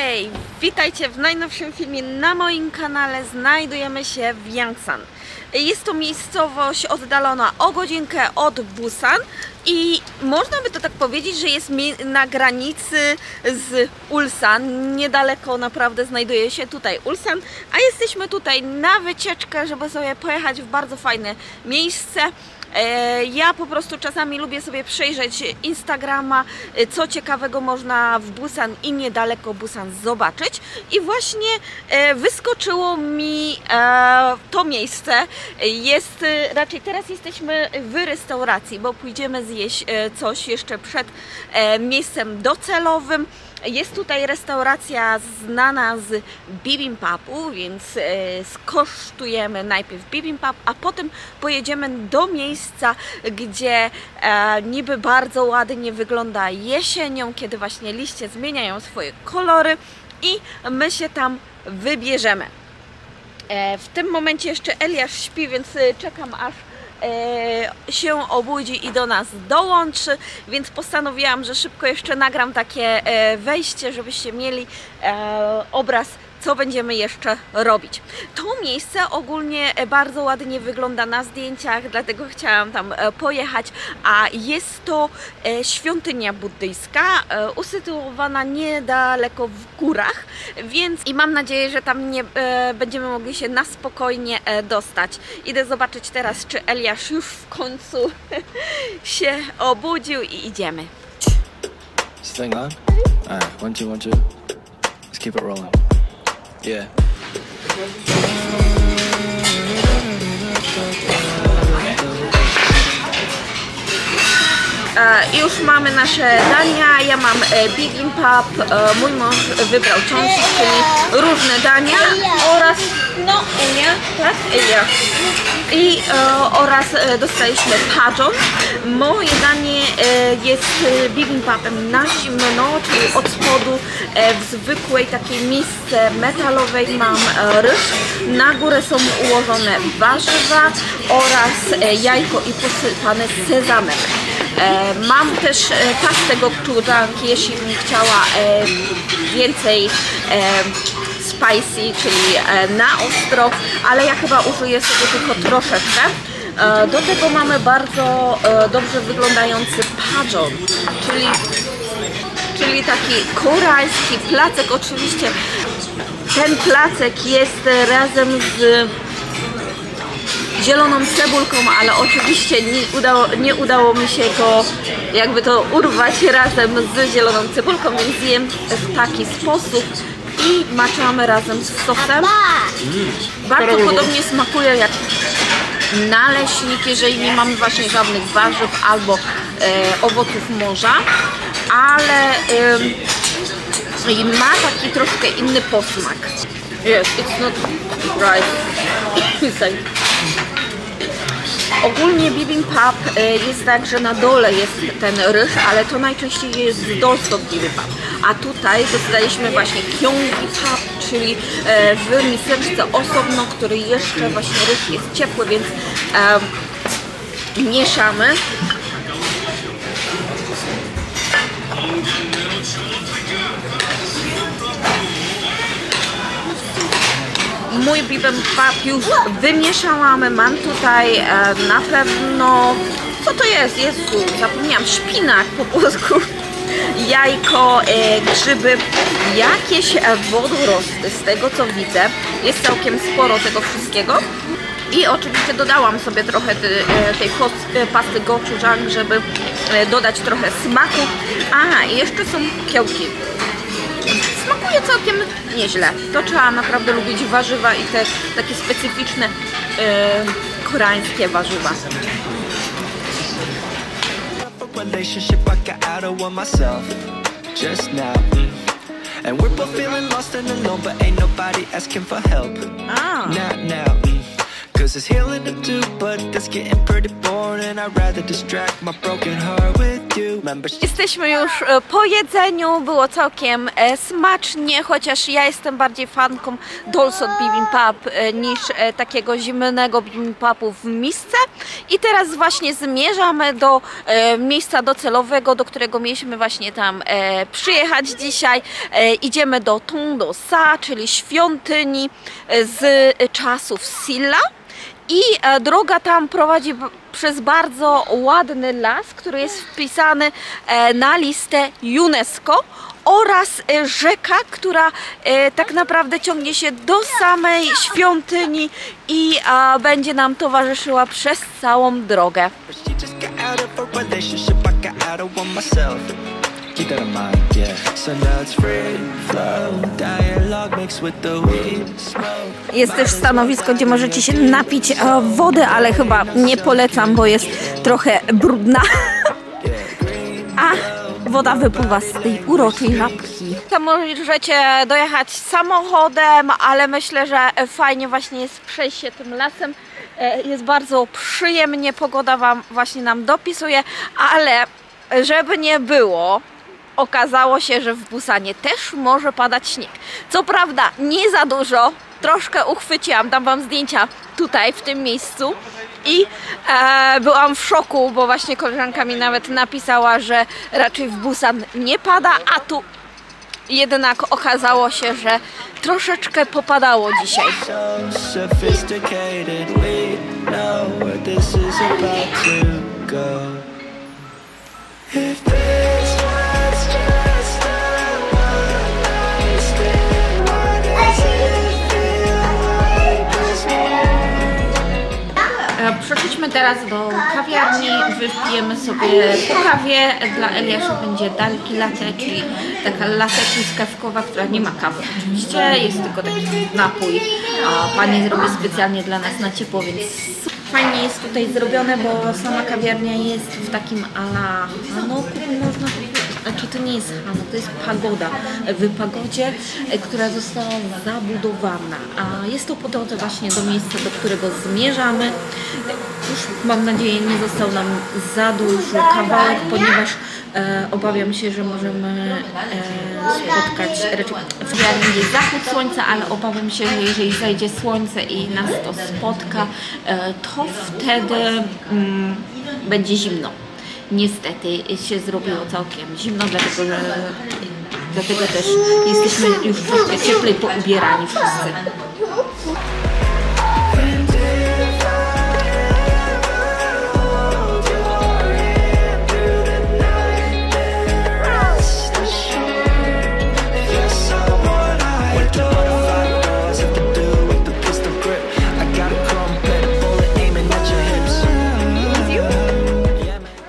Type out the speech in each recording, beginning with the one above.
Hej! Witajcie w najnowszym filmie na moim kanale. Znajdujemy się w Yangsan. Jest to miejscowość oddalona o godzinkę od Busan i można by to tak powiedzieć, że jest na granicy z Ulsan. Niedaleko naprawdę znajduje się tutaj Ulsan, a jesteśmy tutaj na wycieczkę, żeby sobie pojechać w bardzo fajne miejsce. Ja po prostu czasami lubię sobie przejrzeć Instagrama, co ciekawego można w Busan i niedaleko Busan zobaczyć. I właśnie wyskoczyło mi to miejsce. Raczej teraz jesteśmy w restauracji, bo pójdziemy zjeść coś jeszcze przed miejscem docelowym. Jest tutaj restauracja znana z bibimbapu, więc skosztujemy najpierw bibimbap, a potem pojedziemy do miejsca, gdzie niby bardzo ładnie wygląda jesienią, kiedy właśnie liście zmieniają swoje kolory i my się tam wybierzemy. W tym momencie jeszcze Eliasz śpi, więc czekam aż się obudzi i do nas dołączy, więc postanowiłam, że szybko jeszcze nagram takie wejście, żebyście mieli obraz, co będziemy jeszcze robić. To miejsce ogólnie bardzo ładnie wygląda na zdjęciach, dlatego chciałam tam pojechać, a jest to świątynia buddyjska, usytuowana niedaleko w górach, więc i mam nadzieję, że tam nie będziemy mogli się na spokojnie dostać. Idę zobaczyć teraz, czy Eliasz już w końcu się obudził i idziemy. Staying on? Alright, 1, 2, 1, 2. Let's keep it rolling. Yeah. Już mamy nasze dania. Ja mam bibimbap, mój mąż wybrał cząsik, czyli różne dania oraz tak? I oraz dostaliśmy pajon. Moje danie jest bibimbapem na zimno, czyli od spodu w zwykłej takiej misce metalowej mam ryż. Na górę są ułożone warzywa oraz jajko i posypane sezamem. Mam też pastę gochujang, jeśli bym chciała więcej spicy, czyli na ostro, ale ja chyba użyję sobie tylko troszeczkę. Do tego mamy bardzo dobrze wyglądający pajon, czyli taki koreański placek. Oczywiście ten placek jest razem z zieloną cebulką, ale oczywiście nie udało mi się go jakby to urwać razem z zieloną cebulką, więc jem w taki sposób i maczamy razem z sosem. Bardzo podobnie smakuje jak naleśnik, jeżeli nie mamy właśnie żadnych warzyw albo owoców morza, ale ma taki troszkę inny posmak. Yes, it's not rice. Ogólnie bibimbap jest tak, że na dole jest ten ryż, ale to najczęściej jest dolsot bibimbap. A tutaj dostaliśmy właśnie gyeongbap, czyli w miseczce osobno, który jeszcze właśnie ryż jest ciepły, więc mieszamy. Mój bibimbap już wymieszałam. Mam tutaj na pewno, co to jest? Jezu, zapomniałam, szpinak po polsku, jajko, grzyby, jakieś wodorosty, z tego co widzę. Jest całkiem sporo tego wszystkiego. I oczywiście dodałam sobie trochę tej pasty gochujang, żeby dodać trochę smaku. Aha, i jeszcze są kiełki. Smakuje całkiem nieźle. To trzeba naprawdę lubić warzywa i te takie specyficzne koreańskie warzywa. 'cause there's healing to do, but that's getting pretty boring. I'd rather distract my broken heart with you. Jesteśmy już po jedzeniu, było całkiem smacznie, chociaż ja jestem bardziej fanką Dolsot Bibimbap niż takiego zimnego bibimbapu w misce. I teraz właśnie zmierzamy do miejsca docelowego, do którego mieliśmy właśnie tam przyjechać dzisiaj. Idziemy do Tongdosa, czyli świątyni z czasów Silla. I droga tam prowadzi przez bardzo ładny las, który jest wpisany na listę UNESCO, oraz rzeka, która tak naprawdę ciągnie się do samej świątyni i będzie nam towarzyszyła przez całą drogę. Keep that in mind, yeah. So now it's free flow, dialogue mixed with the weed smoke. Jest też stanowisko, gdzie możecie się napić wody, ale chyba nie polecam, bo jest trochę brudna. A woda wypływa z tej uroczej żabki. Tam możecie dojechać samochodem, ale myślę, że fajnie właśnie jest przejść się tym lasem. Jest bardzo przyjemnie, pogoda właśnie nam dopisuje, ale żeby nie było, okazało się, że w Busanie też może padać śnieg. Co prawda nie za dużo, troszkę uchwyciłam, dam wam zdjęcia tutaj w tym miejscu i byłam w szoku, bo właśnie koleżanka mi nawet napisała, że raczej w Busan nie pada, a tu jednak okazało się, że troszeczkę popadało dzisiaj. Przeszliśmy teraz do kawiarni, wypijemy sobie po kawie. Dla Eliasza będzie dalki latte, czyli taka latte truskawkowa, która nie ma kawy oczywiście, jest tylko taki napój, a pani zrobi specjalnie dla nas na ciepło, więc fajnie jest tutaj zrobione, bo sama kawiarnia jest w takim ala hanoku, można powiedzieć. Znaczy to nie jest hanok, to jest pagoda. W pagodzie, która została zabudowana. A jest to po drodze właśnie do miejsca, do którego zmierzamy. Już mam nadzieję, nie został nam za duży kawałek, ponieważ obawiam się, że możemy spotkać, raczej w kawiarni jest zachód słońca, ale obawiam się, że jeżeli zajdzie słońce i nas to spotka, to wtedy będzie zimno. Niestety się zrobiło całkiem zimno, dlatego też jesteśmy już troszkę cieplej poubierani wszyscy.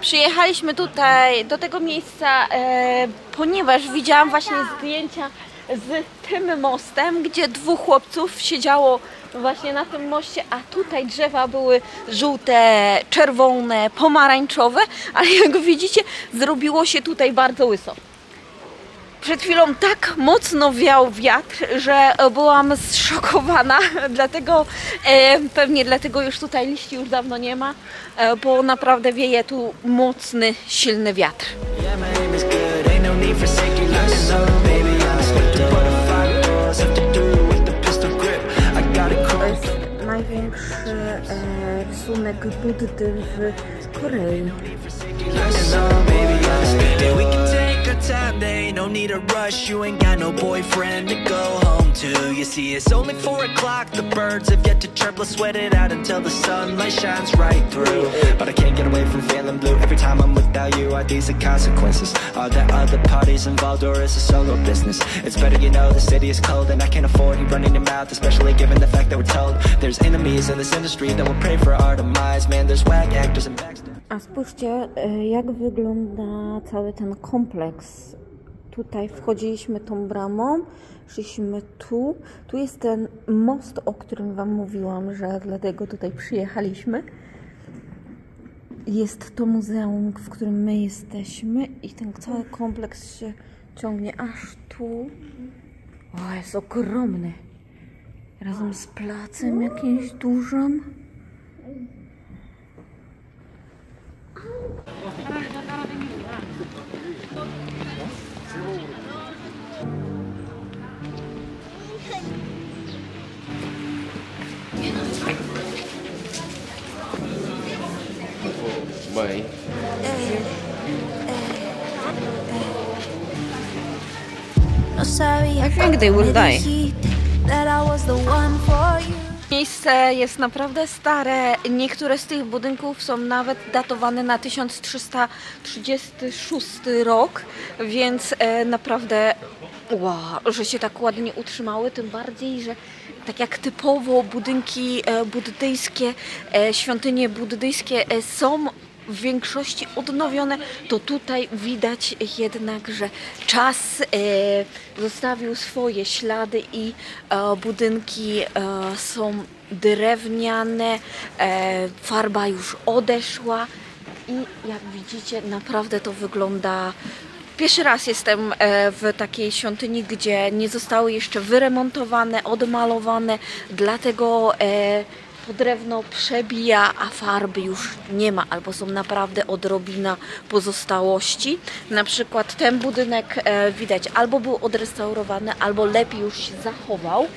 Przyjechaliśmy tutaj do tego miejsca, ponieważ widziałam właśnie zdjęcia z tym mostem, gdzie dwóch chłopców siedziało właśnie na tym moście, a tutaj drzewa były żółte, czerwone, pomarańczowe, ale jak widzicie, zrobiło się tutaj bardzo łyso. Przed chwilą tak mocno wiał wiatr, że byłam zszokowana, dlatego pewnie dlatego już tutaj liści już dawno nie ma, bo naprawdę wieje tu mocny, silny wiatr. To jest największy rysunek Buddy w Korei. Time, there ain't no need to rush. You ain't got no boyfriend to go home to. You see, it's only 4 o'clock. The birds have yet to chirp. Let's sweat it out until the sunlight shines right through. But I can't get away from feeling blue. Every time I'm without you, are these the consequences? Are there other parties involved, or is it solo business? It's better you know the city is cold, and I can't afford you running your mouth, especially given the fact that we're told there's enemies in this industry that will pray for our demise. Man, there's whack actors and backstabbers. A spójrzcie, jak wygląda cały ten kompleks. Tutaj wchodziliśmy tą bramą, szliśmy tu. Tu jest ten most, o którym wam mówiłam, że dlatego tutaj przyjechaliśmy. Jest to muzeum, w którym my jesteśmy i ten cały kompleks się ciągnie aż tu. O, jest ogromny. Razem z placem jakimś dużym. Wait. I think they will die. Miejsce jest naprawdę stare. Niektóre z tych budynków są nawet datowane na 1336 rok, więc naprawdę wow, że się tak ładnie utrzymały, tym bardziej, że tak jak typowo budynki buddyjskie, świątynie buddyjskie są w większości odnowione, to tutaj widać jednak, że czas zostawił swoje ślady i budynki są drewniane, farba już odeszła i jak widzicie, naprawdę to wygląda. Pierwszy raz jestem w takiej świątyni, gdzie nie zostały jeszcze wyremontowane, odmalowane, dlatego to drewno przebija, a farby już nie ma, albo są naprawdę odrobina pozostałości. Na przykład ten budynek widać albo był odrestaurowany, albo lepiej już się zachował.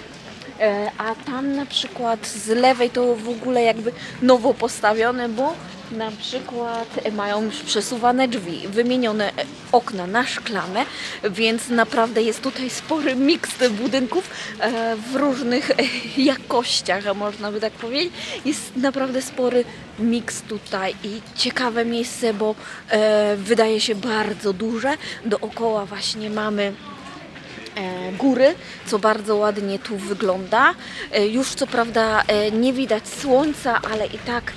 A tam na przykład z lewej to w ogóle jakby nowo postawione, bo na przykład mają już przesuwane drzwi, wymienione okna na szklane, więc naprawdę jest tutaj spory miks budynków w różnych jakościach, można by tak powiedzieć. Jest naprawdę spory miks tutaj i ciekawe miejsce, bo wydaje się bardzo duże. Dookoła właśnie mamy góry, co bardzo ładnie tu wygląda. Już co prawda nie widać słońca, ale i tak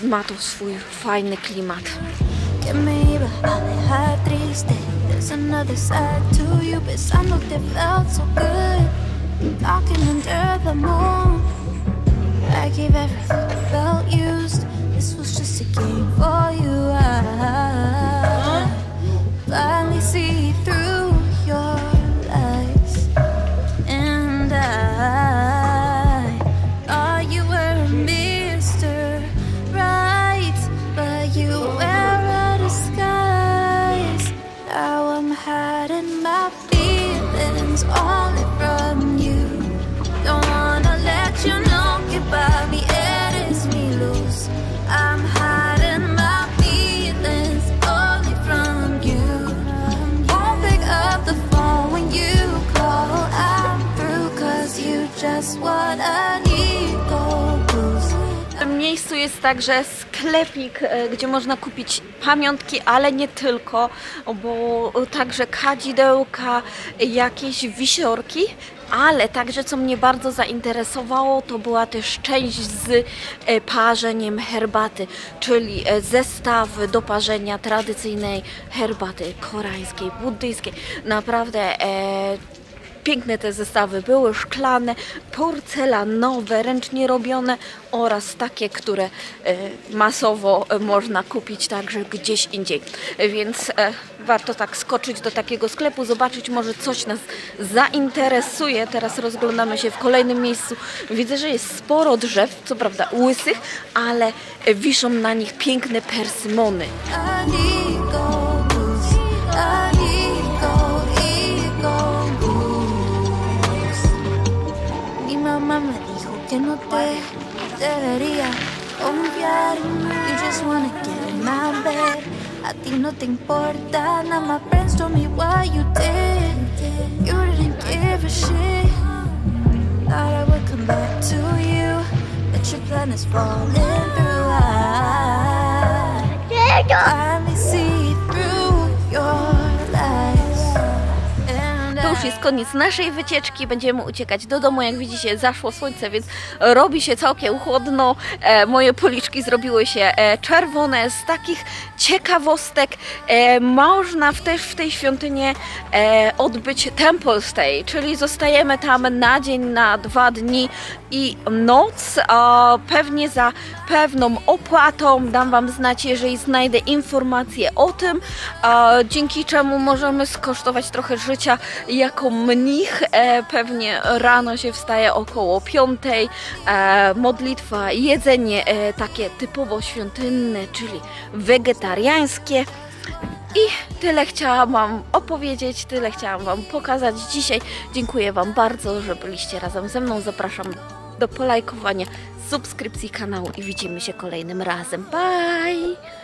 ma to swój fajny klimat. W tym miejscu jest także sklepik, gdzie można kupić pamiątki, ale nie tylko, bo także kadzidełka, jakieś wisiorki, ale także co mnie bardzo zainteresowało, to była też część z parzeniem herbaty, czyli zestawy do parzenia tradycyjnej herbaty koreańskiej, buddyjskiej. Naprawdę piękne te zestawy były, szklane, porcelanowe, ręcznie robione oraz takie, które masowo można kupić także gdzieś indziej. Więc warto tak skoczyć do takiego sklepu, zobaczyć, może coś nas zainteresuje. Teraz rozglądamy się w kolejnym miejscu. Widzę, że jest sporo drzew, co prawda łysych, ale wiszą na nich piękne persymony. Mamá me dijo que no te debería confiar. You just wanna get in my bed. A ti no te importa. Now my friends told me what you did. You didn't give a shit. Thought I would come back to you, but your plan is falling through. I may see through your lies. To już jest koniec naszej wycieczki, będziemy uciekać do domu. Jak widzicie, zaszło słońce, więc robi się całkiem chłodno. Moje policzki zrobiły się czerwone. Z takich ciekawostek można też w tej świątyni odbyć temple stay, czyli zostajemy tam na dzień, na 2 dni i noc, pewnie za pewną opłatą. Dam Wam znać, jeżeli znajdę informacje o tym, dzięki czemu możemy skosztować trochę życia jako mnich. Pewnie rano się wstaje około 5. Modlitwa, jedzenie takie typowo świątynne, czyli wegetariańskie. I tyle chciałam Wam opowiedzieć, tyle chciałam Wam pokazać dzisiaj. Dziękuję Wam bardzo, że byliście razem ze mną. Zapraszam do polajkowania, subskrypcji kanału i widzimy się kolejnym razem. Bye!